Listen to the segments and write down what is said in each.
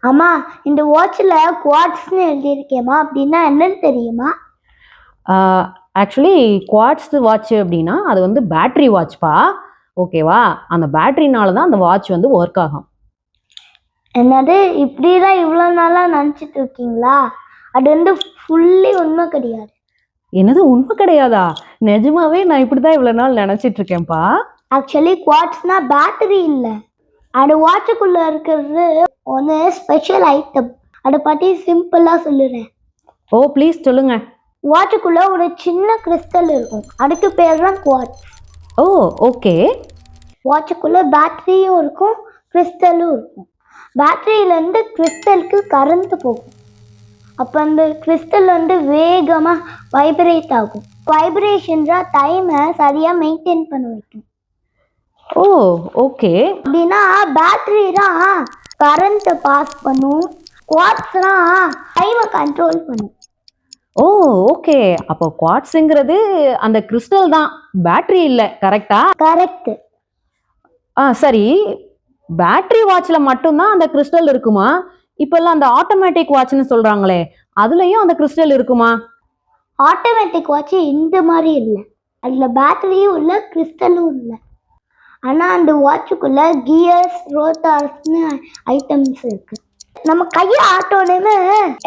அம்மா, இந்த வாட்ச்ல குவார்ட்ஸ்னு எழுதியிருக்கேம்மா, அப்படின்னா என்னன்னு தெரியுமா? ஆக்சுவலி குவார்ட்ஸ் வாட்ச் அப்படின்னா அது வந்து பேட்டரி வாட்ச்ப்பா. ஓகேவா? அந்த பேட்டரினால தான் அந்த வாட்ச் வந்து ஒர்க் ஆகும். என்னது, இப்படிதான் இவ்வளோ நாளா நினச்சிட்டு இருக்கீங்களா? அது வந்து ஃபுல்லி உண்மை கிடையாது. என்னது உண்மை கிடையாதா? நிஜமாவே நான் இப்படிதான் இவ்வளவு நாள் நினைச்சிட்டு இருக்கேன்ப்பா. ஆக்சுவலி குவார்ட்ஸ்னா பேட்டரி இல்லை, அந்த வாட்சுக்குள்ள இருக்கிறது ஒன்று ஸ்பெஷல் ஐட்டம். அதை பற்றி சிம்பிளாக சொல்லுறேன். ஓ ப்ளீஸ் சொல்லுங்க. வாட்சுக்குள்ள ஒரு சின்ன கிறிஸ்டல் இருக்கும், அதுக்கு பேர் தான் குவார்ட்ஸ். ஓ ஓகே. வாட்சுக்குள்ள பேட்டரியும் இருக்கும், கிறிஸ்டலும் இருக்கும். பேட்டரியிலேருந்து கிறிஸ்டலுக்கு கரண்ட் போகும். அப்போ அந்த கிறிஸ்டல் வந்து வேகமாக வைப்ரேட் ஆகும். வைப்ரேஷன் தான் டைமை சரியாக மெயின்டைன் பண்ண வைக்கும். ஓ ஓகே. அப்படின்னா பேட்டரி தான் கரண்ட்டை பாஸ் பண்ணும், குவார்ட்ஸ் தான் டைமை கண்ட்ரோல் பண்ணும். ஓ ஓகே. அப்போ குவார்ட்ஸ்ங்கிறது அந்த கிறிஸ்டல் தான், பேட்டரி இல்லை, கரெக்டா? கரெக்ட். சரி. பேட்டரி வாட்ச்ல மட்டும்தான் அந்த கிறிஸ்டல் இருக்குமா? இப்பெல்லாம் அந்த ஆட்டோமேட்டிக் வாட்ச்னு சொல்றாங்களே, அதுலயும் அந்த கிறிஸ்டல் இருக்குமா? ஆட்டோமேட்டிக் வாட்ச் இந்த மாதிரி இல்லை, அதில் பேட்டரியும் இல்லை, கிறிஸ்டலும் இல்லை. ஆனால் அந்த வாட்சுக்குள்ள கியர்ஸ், ரோட்டார்ஸ்னு ஐட்டம்ஸ் இருக்கு. நம்ம கையை ஆட்டோனே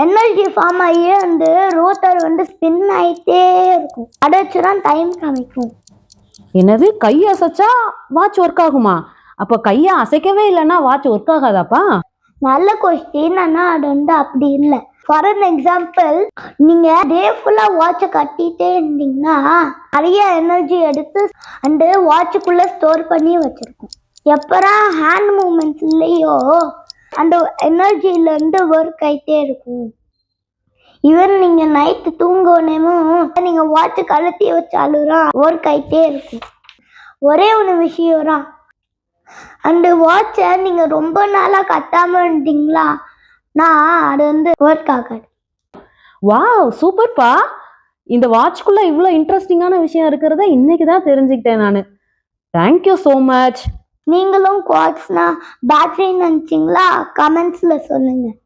எனர்ஜி ஃபார்ம் ஆகி அந்த ரோட்டார் வந்து ஸ்பின் ஆகிட்டே இருக்கும். அதை வச்சு தான் டைம் காமிக்கும். என்னது, கையை அசைச்சா வாட்ச் ஒர்க் ஆகுமா? அப்ப கையை அசைக்கவே இல்லைன்னா வாட்ச் ஒர்க் ஆகாதாப்பா? நல்ல கொஸ்டின். ஆனால் அது வந்து அப்படி இல்லை. ஃபார் அன் எக்ஸாம்பிள், நீங்க டே ஃபுல்லா வாட்சை கட்டிட்டே இருந்தீங்கன்னா நிறைய எனர்ஜி எடுத்து அந்த வாட்சுக்குள்ள ஸ்டோர் பண்ணி வச்சிருக்கோம். எப்பறம் ஹேண்ட் மூமெண்ட்ஸ் இல்லையோ அந்த எனர்ஜிலேருந்து ஒர்க் ஆகிட்டே இருக்கும். ஈவன் நீங்கள் நைட்டு தூங்கணுமும் நீங்கள் வாட்சை கழட்டி வச்சாலும் ஒர்க் ஆகிட்டே இருக்கும். ஒரே ஒரு விஷயம் தான், அந்த வாட்சை நீங்கள் ரொம்ப நாளாக கட்டாமல் இருந்தீங்களா, அது வந்து ஒர்க் ஆகாது. வாவ் சூப்பர்ப்பா. இந்த வாட்ச்க்குள்ள இவ்வளோ இன்ட்ரெஸ்டிங்கான விஷயம் இருக்கிறத இன்னைக்கு தான் தெரிஞ்சுக்கிட்டேன் நான். Thank you so much. நீங்களும் குவார்ட்ஸ்னா பேட்டரின்னு நினச்சிங்களா? கமெண்ட்ஸில் சொல்லுங்கள்.